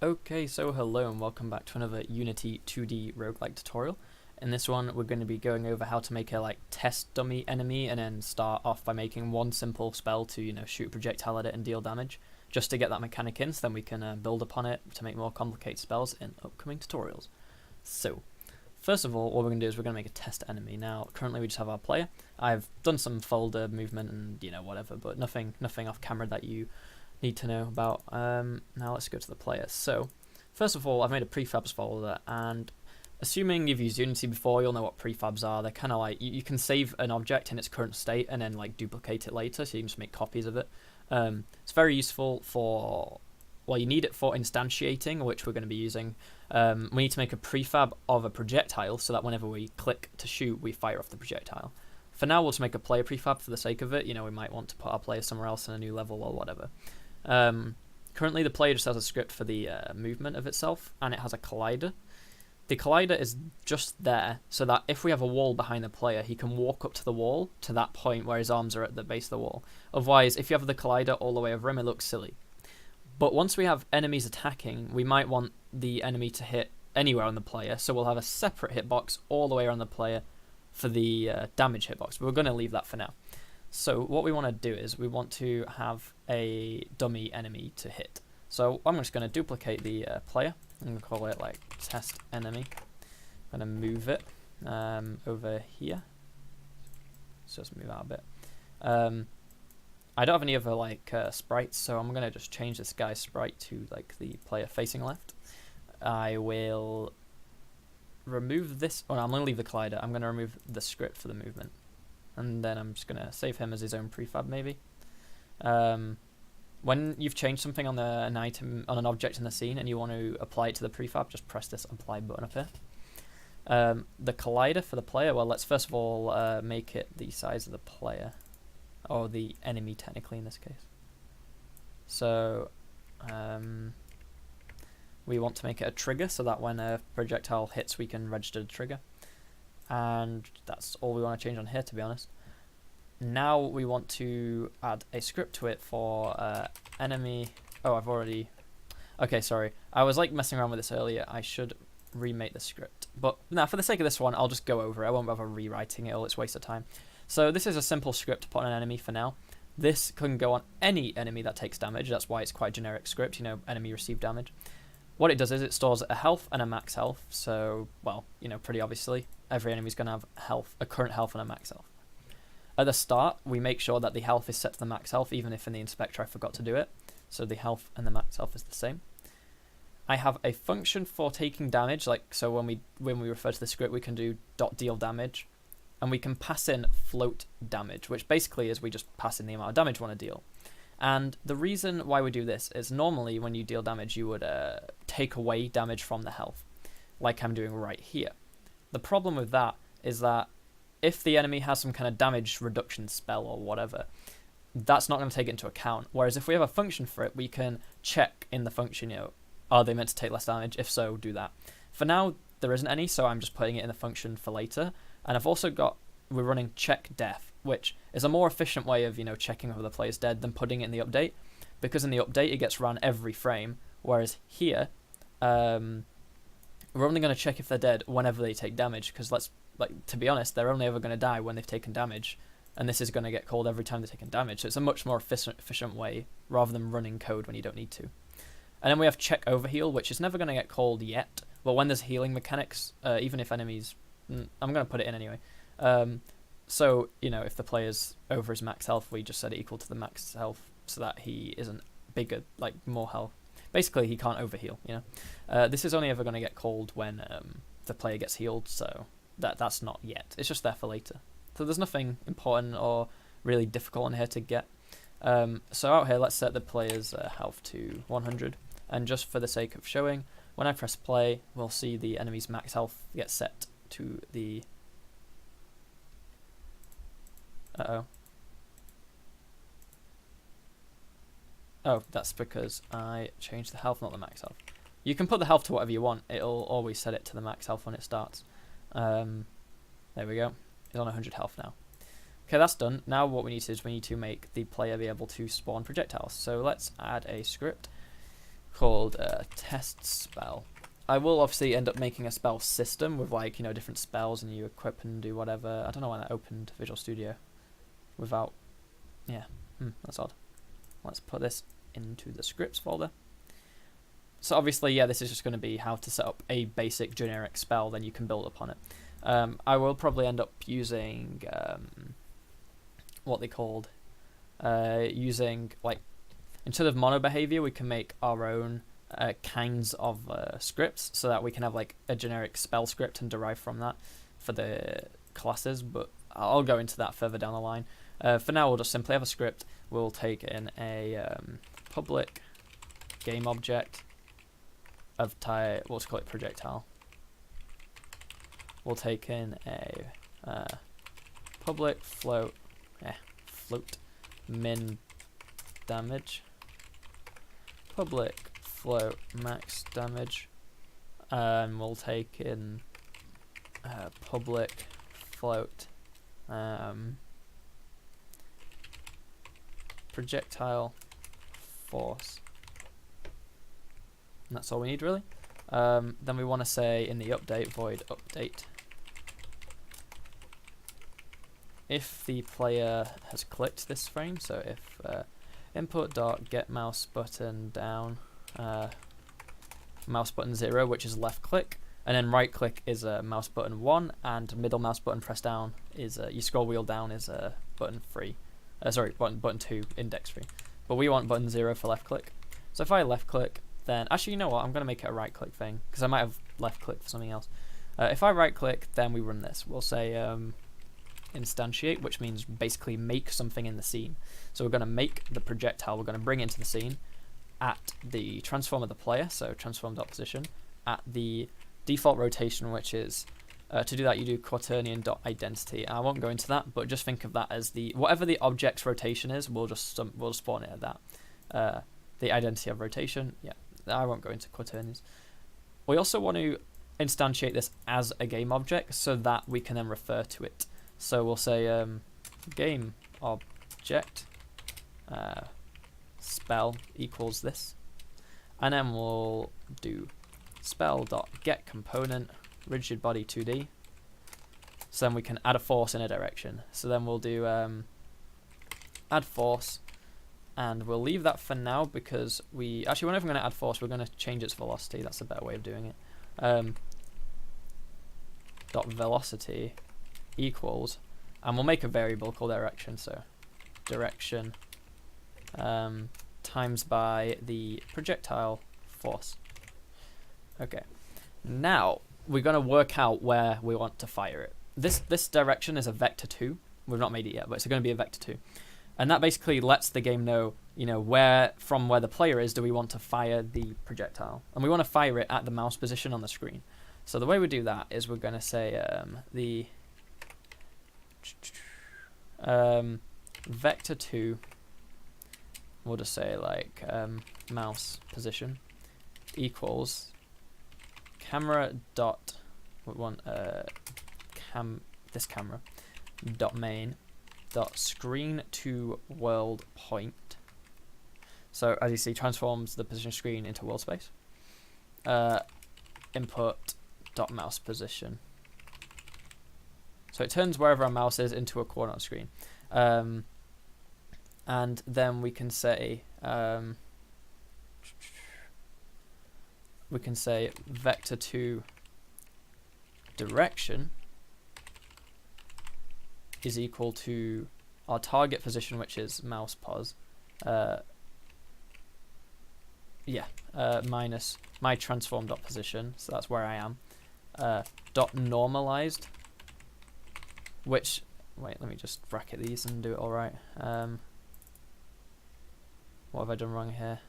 Okay, so hello and welcome back to another Unity 2D roguelike tutorial. In this one, we're going to be going over how to make a test dummy enemy and then start off by making one simple spell to, shoot a projectile at it and deal damage, just to get that mechanic in, so then we can build upon it to make more complicated spells in upcoming tutorials. So, first of all, what we're going to do is we're going to make a test enemy. Now, currently we just have our player. I've done some folder movement and, whatever, but nothing off camera that you need to know about. Now let's go to the player. So first of all, I've made a prefabs folder, and assuming you've used Unity before, you'll know what prefabs are. They're kind of like you can save an object in its current state and then duplicate it later, so you can just make copies of it. It's very useful for, well, you need it for instantiating, which we're going to be using. We need to make a prefab of a projectile so that whenever we click to shoot, we fire off the projectile. For now, we'll just make a player prefab for the sake of it. We might want to put our player somewhere else in a new level or whatever. Currently the player just has a script for the movement of itself, and it has a collider. The collider is just there so that if we have a wall behind the player, he can walk up to the wall to that point where his arms are at the base of the wall. Otherwise, if you have the collider all the way over him, it looks silly. But once we have enemies attacking, we might want the enemy to hit anywhere on the player, so we'll have a separate hitbox all the way around the player for the damage hitbox, but we're going to leave that for now. So what we want to do is we want to have a dummy enemy to hit. So I'm just going to duplicate the player. I'm going to call it test enemy. I'm going to move it over here. Let's just move out a bit. I don't have any other sprites, so I'm going to just change this guy's sprite to the player facing left. I will remove this. Oh no, I'm going to leave the collider. I'm going to remove the script for the movement. And then I'm just going to save him as his own prefab, maybe. When you've changed something on an item, on an object in the scene, and you want to apply it to the prefab, just press this apply button up here. The collider for the player, well, let's first of all make it the size of the player. Or the enemy, technically, in this case. So, we want to make it a trigger, so that when a projectile hits, we can register the trigger. And that's all we want to change on here, to be honest. Now we want to add a script to it for enemy. Oh, I've already. Okay, sorry. I was messing around with this earlier. I should remake the script. But now, for the sake of this one, I'll just go over it. I won't bother rewriting it, all it's a waste of time. So this is a simple script to put on an enemy for now. This can go on any enemy that takes damage. That's why it's quite a generic script. Enemy receive damage. What it does is it stores a health and a max health. So, well, pretty obviously, every enemy's going to have a current health and a max health. At the start, we make sure that the health is set to the max health, even if in the inspector I forgot to do it. So the health and the max health is the same. I have a function for taking damage, so when we refer to the script, we can do .deal damage, and we can pass in float damage, which basically is we just pass in the amount of damage we want to deal. And the reason why we do this is normally when you deal damage, you would take away damage from the health, like I'm doing right here. The problem with that is that if the enemy has some kind of damage reduction spell or whatever, that's not going to take it into account. Whereas if we have a function for it, we can check in the function, are they meant to take less damage? If so, do that. For now, there isn't any, so I'm just putting it in the function for later. And I've also we're running check death, which is a more efficient way of, checking whether the player's dead than putting it in the update. Because in the update, it gets run every frame. Whereas here, we're only going to check if they're dead whenever they take damage. Because to be honest, they're only ever going to die when they've taken damage. And this is going to get called every time they've taken damage. So it's a much more efficient way, rather than running code when you don't need to. And then we have check overheal, which is never going to get called yet. But when there's healing mechanics, even if enemies... I'm going to put it in anyway. So, if the player's over his max health, we just set it equal to the max health so that he isn't bigger, more health. Basically, he can't overheal, This is only ever going to get called when the player gets healed, so that's not yet. It's just there for later. So there's nothing important or really difficult in here to get. So out here, let's set the player's health to 100. And just for the sake of showing, when I press play, we'll see the enemy's max health get set to the... Uh-oh. Oh, that's because I changed the health, not the max health. You can put the health to whatever you want. It'll always set it to the max health when it starts. There we go. He's on 100 health now. Okay, that's done. Now what we need to do is we need to make the player be able to spawn projectiles. So let's add a script. called test spell. I will obviously end up making a spell system with like, you know, different spells, and you equip and do whatever. I don't know why that opened Visual Studio without, yeah, that's odd. Let's put this into the scripts folder. So obviously, yeah, this is just going to be how to set up a basic generic spell, then you can build upon it. I will probably end up using what they called using, like, instead of mono behavior, we can make our own kinds of scripts, so that we can have like a generic spell script and derive from that for the classes, but I'll go into that further down the line. For now, we'll just simply have a script. We'll take in a public game object of type, let's call it projectile. We'll take in a public float min damage, public float max damage, and we'll take in public float projectile force, and that's all we need really. Then we want to say in the update void update if the player has clicked this frame, so if input dot get mouse button down, mouse button 0, which is left click, and then right click is mouse button 1, and middle mouse button press down is you scroll wheel down is button 3. Sorry, button 2, index 3. But we want button 0 for left click. So if I left click, then actually, you know what? I'm gonna make it a right click thing because I might have left click for something else. If I right click, then we run this. We'll say instantiate, which means basically make something in the scene. So we're going to make the projectile, we're going to bring it into the scene at the transform of the player, so transform.position, at the default rotation, which is, to do that you do quaternion.identity. I won't go into that, but just think of that as the, whatever the object's rotation is, we'll spawn it at that. The identity of rotation, yeah, I won't go into quaternions. We also want to instantiate this as a game object so that we can then refer to it. So we'll say game object spell equals this, and then we'll do spell.get component rigid body 2D. So then we can add a force in a direction. So then we'll do add force, and we'll leave that for now because we're not even going to add force. We're going to change its velocity. That's a better way of doing it. Dot velocity equals, and we'll make a variable called direction, so direction times by the projectile force. Okay, now we're going to work out where we want to fire it. This direction is a vector 2. We've not made it yet, but it's going to be a vector 2, and that basically lets the game know, you know, where the player is do we want to fire the projectile, and we want to fire it at the mouse position on the screen. So the way we do that is we're going to say the vector 2, we'll just say like mouse position equals camera dot, we want this camera dot main dot screen to world point. So as you see, transforms the position screen into world space. Input dot mouse position. So it turns wherever our mouse is into a corner on the screen. And then we can say vector 2 direction is equal to our target position, which is mouse pos, minus my transform dot position, so that's where I am, dot normalized, which, wait, let me just bracket these and do it all right. What have I done wrong here?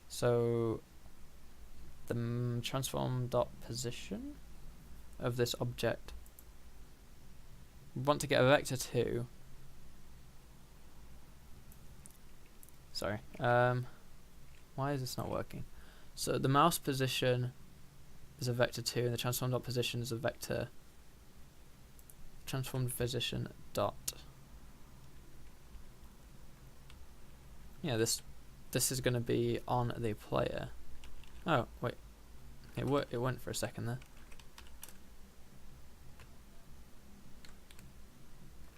So the transform dot position of this object, we want to get a vector 2. Sorry, why is this not working? So the mouse position is a vector 2, and the transform dot position is a vector transformed position dot yeah, this is going to be on the player. Oh, wait. It went for a second there.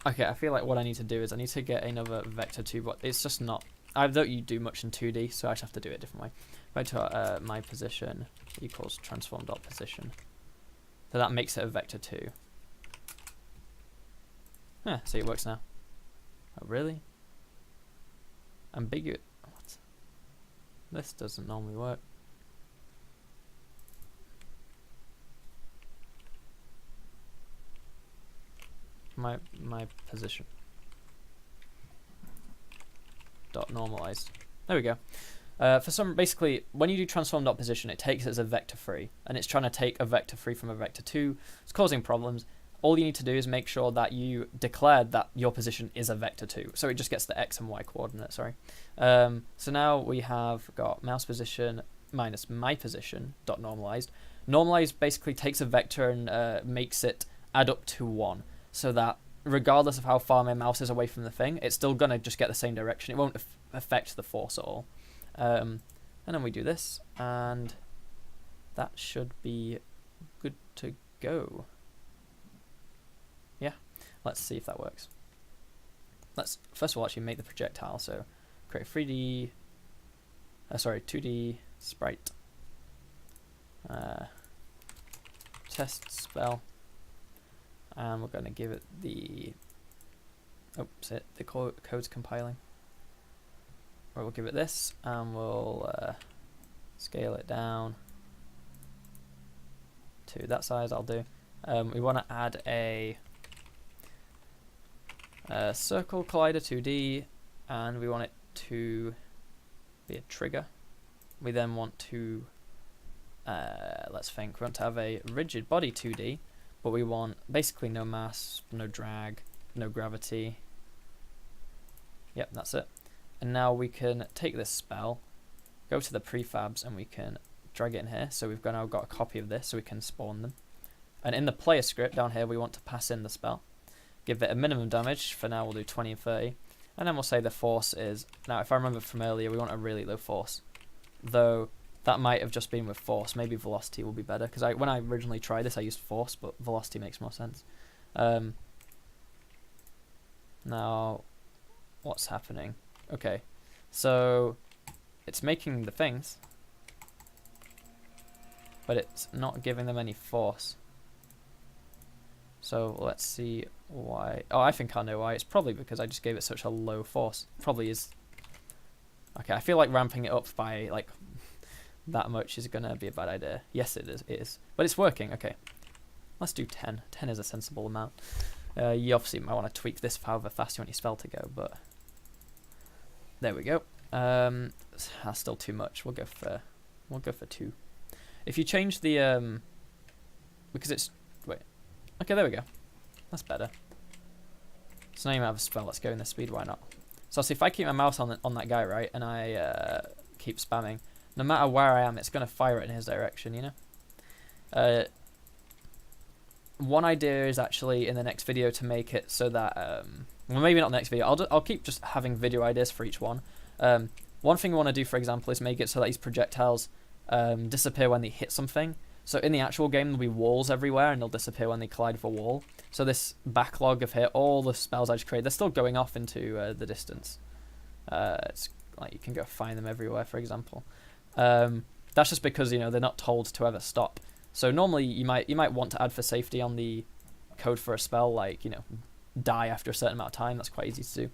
Okay, I feel like what I need to do is I need to get another vector 2, but it's just not... I don't do much in 2D, so I just have to do it a different way. Vector my position equals transform.position. So that makes it a vector 2. Yeah, see, it works now. Oh, really? Ambiguous. What? This doesn't normally work. My position. Dot normalized. There we go. Basically, when you do transform.position, it takes it as a vector 3, and it's trying to take a vector 3 from a vector 2. It's causing problems. All you need to do is make sure that you declared that your position is a vector 2. So it just gets the x and y coordinate, sorry. So now we have got mouse position minus my position dot normalized. Normalized basically takes a vector and makes it add up to 1. So that regardless of how far my mouse is away from the thing, it's still going to just get the same direction. It won't affect the force at all. And then we do this, and that should be good to go. Yeah, let's see if that works. Let's first of all actually make the projectile. So create a 2D sprite. Test spell. And we're going to give it the... Oops, the code's compiling. Or we'll give it this, and we'll scale it down to that size. I'll do. We want to add a circle collider 2D, and we want it to be a trigger. We then want to, let's think, we want to have a rigid body 2D, but we want basically no mass, no drag, no gravity. Yep, that's it. And now we can take this spell, go to the prefabs, and we can drag it in here. So we've now got a copy of this, so we can spawn them. And in the player script down here, we want to pass in the spell. Give it a minimum damage. For now, we'll do 20 and 30. And then we'll say the force is... Now, if I remember from earlier, we want a really low force. Though, that might have just been with force. Maybe velocity will be better. Because when I originally tried this, I used force, but velocity makes more sense. Now, what's happening? Okay, so it's making the things, but it's not giving them any force. So let's see why. Oh, I think I know why. It's probably because I just gave it such a low force. Probably is. Okay, I feel like ramping it up by like that much is gonna be a bad idea. Yes, it is. It is, but it's working. Okay, let's do 10. 10 is a sensible amount. You obviously might want to tweak this for however fast you want your spell to go, but there we go. That's still too much. We'll go for 2. If you change the because it's wait. Okay, there we go. That's better. So now you might have a spell. Let's go in the speed. Why not? So see if I keep my mouse on that guy, right, and I keep spamming, no matter where I am, it's gonna fire it in his direction. You know. One idea is actually in the next video to make it so that well, maybe not the next video. I'll keep just having video ideas for each one. One thing we want to do, for example, is make it so that these projectiles disappear when they hit something. So in the actual game, there'll be walls everywhere, and they'll disappear when they collide with a wall. So this backlog of here, all the spells I just created, they're still going off into the distance. It's like you can go find them everywhere, for example. That's just because they're not told to ever stop. So normally you might want to add for safety on the code for a spell, like die after a certain amount of time. That's quite easy to do.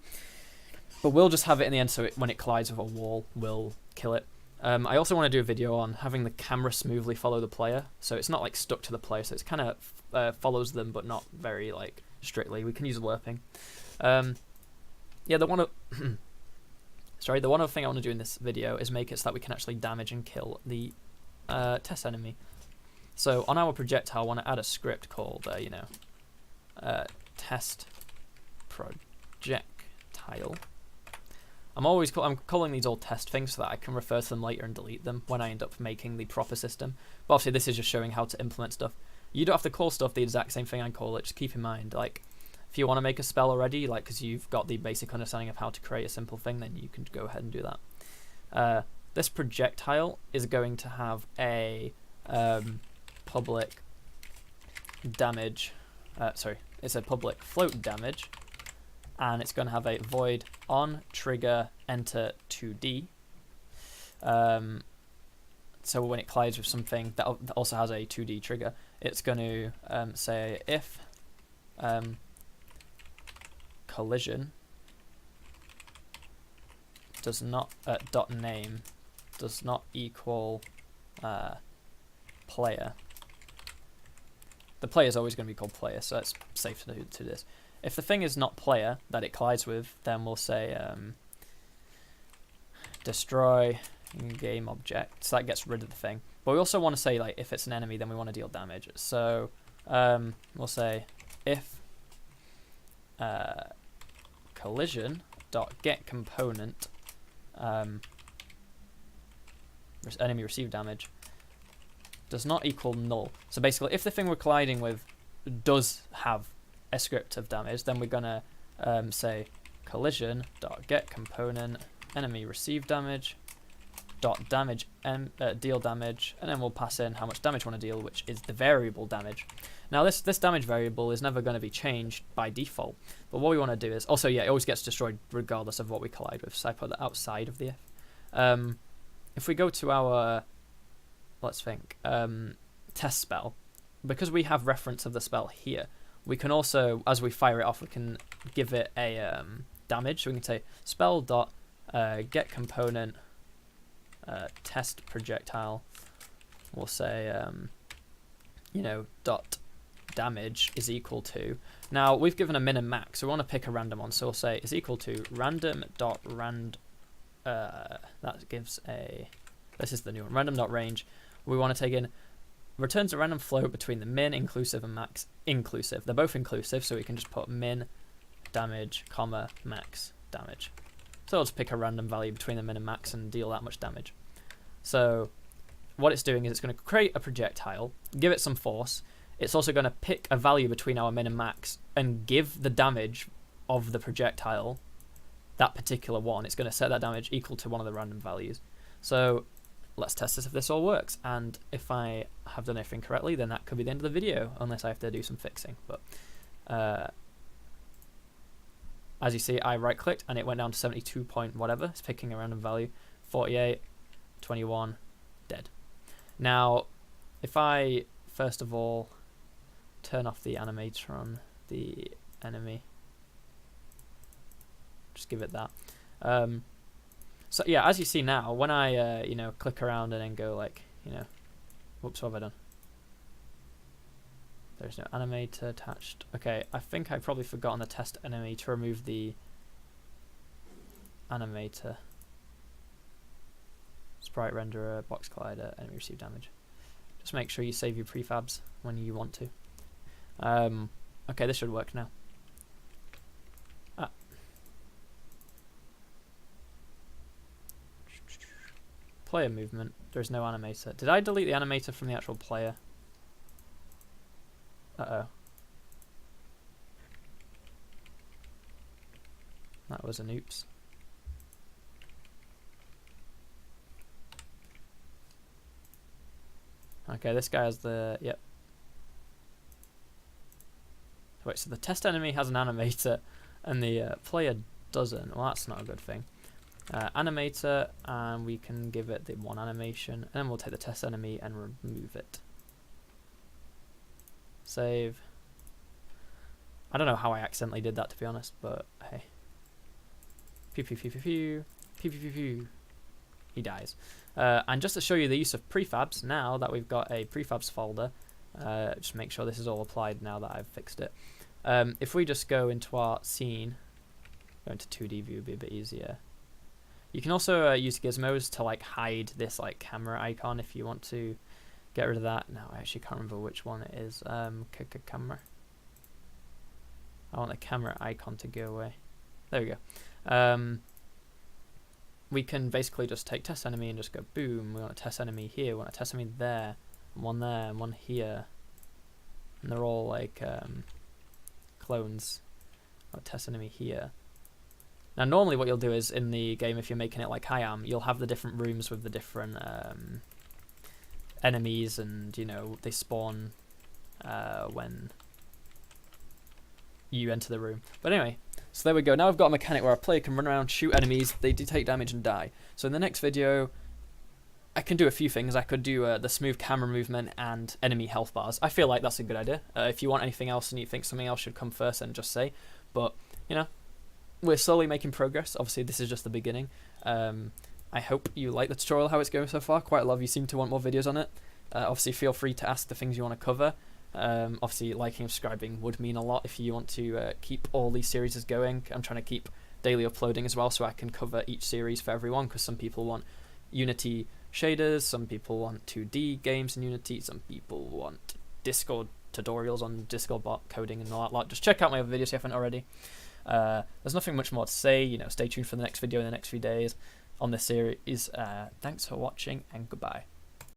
But we'll just have it in the end, so when it collides with a wall, we'll kill it. I also want to do a video on having the camera smoothly follow the player, so it's not like stuck to the player, so it's kind of follows them, but not very like strictly. We can use lerping. Yeah, the one other thing I want to do in this video is make it so that we can actually damage and kill the test enemy. So on our projectile, I want to add a script called test projectile. I'm calling these all test things so that I can refer to them later and delete them when I end up making the proper system. But obviously this is just showing how to implement stuff. You don't have to call stuff the exact same thing I call it. Just keep in mind, like, If you want to make a spell already, like because you've got the basic understanding of how to create a simple thing, then you can go ahead and do that. This projectile is going to have a public damage. It's a public float damage, and it's going to have a void on trigger enter 2D. So when it collides with something that also has a 2D trigger, it's going to say if collision does not .name does not equal player. The player is always going to be called player, so it's safe to do this. If the thing is not player that it collides with, then we'll say destroy game object. So that gets rid of the thing. But we also want to say, like, if it's an enemy, then we want to deal damage. So we'll say if collision dot get component enemy receive damage does not equal null. So basically, if the thing we're colliding with does have a script of damage, then we're gonna say collision dot get component enemy receive damage dot damage deal damage, and then we'll pass in how much damage we want to deal, which is the variable damage. Now this damage variable is never going to be changed by default, but what we want to do is also, yeah, it always gets destroyed regardless of what we collide with, so I put that outside of the if. If we go to our let's think test spell, because we have reference of the spell here, we can also, as we fire it off, we can give it a damage. So we can say spell dot get component test projectile. We'll say dot damage is equal to. Now we've given a min and max, so we want to pick a random one. So we'll say is equal to random dot rand. That gives a. This is the new one. Random dot range. We want to take in returns a random float between the min inclusive and max inclusive. They're both inclusive, so we can just put min damage, comma max damage. So let's pick a random value between the min and max and deal that much damage. So what it's doing is it's going to create a projectile, give it some force. It's also going to pick a value between our min and max and give the damage of the projectile that particular one. It's going to set that damage equal to one of the random values. So let's test this if this all works. And if I have done everything correctly, then that could be the end of the video, unless I have to do some fixing. But as you see, I right-clicked and it went down to 72 point whatever. It's picking a random value. 48, 21, dead. Now, if I, first of all, turn off the animator on the enemy, just give it that. So yeah, as you see now, when I click around and then go like, whoops, what have I done? There's no animator attached. Okay, I think I've probably forgotten the test enemy to remove the animator. Sprite renderer, box collider, enemy receive damage. Just make sure you save your prefabs when you want to. Okay, this should work now. Player movement. There's no animator. Did I delete the animator from the actual player? Uh-oh. That was an oops. Okay, this guy has the... Yep. Wait, so the test enemy has an animator and the player doesn't. Well, that's not a good thing. Animator, and we can give it the one animation, and then we'll take the test enemy and remove it. Save. I don't know how I accidentally did that, to be honest, but hey. Pew pew pew pew pew. Pew pew pew pew. He dies. And just to show you the use of prefabs, now that we've got a prefabs folder, just make sure this is all applied now that I've fixed it. If we just go into our scene, go into 2D view would be a bit easier. You can also use gizmos to like hide this like camera icon if you want to get rid of that. No, I actually can't remember which one it is. Camera. I want the camera icon to go away. There we go. We can basically just take test enemy and just go boom. We want a test enemy here. We want a test enemy there, and one there, and one here. And they're all like clones. Got a test enemy here. Now, normally what you'll do is, in the game, if you're making it like I am, you'll have the different rooms with the different enemies, and, you know, they spawn when you enter the room. But anyway, so there we go. Now I've got a mechanic where a player can run around, shoot enemies, they do take damage and die. So in the next video, I can do a few things. I could do the smooth camera movement and enemy health bars. I feel like that's a good idea. If you want anything else and you think something else should come first, then just say. But, you know, we're slowly making progress. Obviously, this is just the beginning. I hope you like the tutorial, how it's going so far. Quite a lot of you seem to want more videos on it. Obviously, feel free to ask the things you want to cover. Obviously, liking and subscribing would mean a lot if you want to keep all these series going. I'm trying to keep daily uploading as well, so I can cover each series for everyone, because some people want Unity shaders, some people want 2D games in Unity, some people want Discord tutorials on Discord bot coding and all that lot. Just check out my other videos if you haven't already. There's nothing much more to say. You know, stay tuned for the next video in the next few days on this series. Thanks for watching, and goodbye.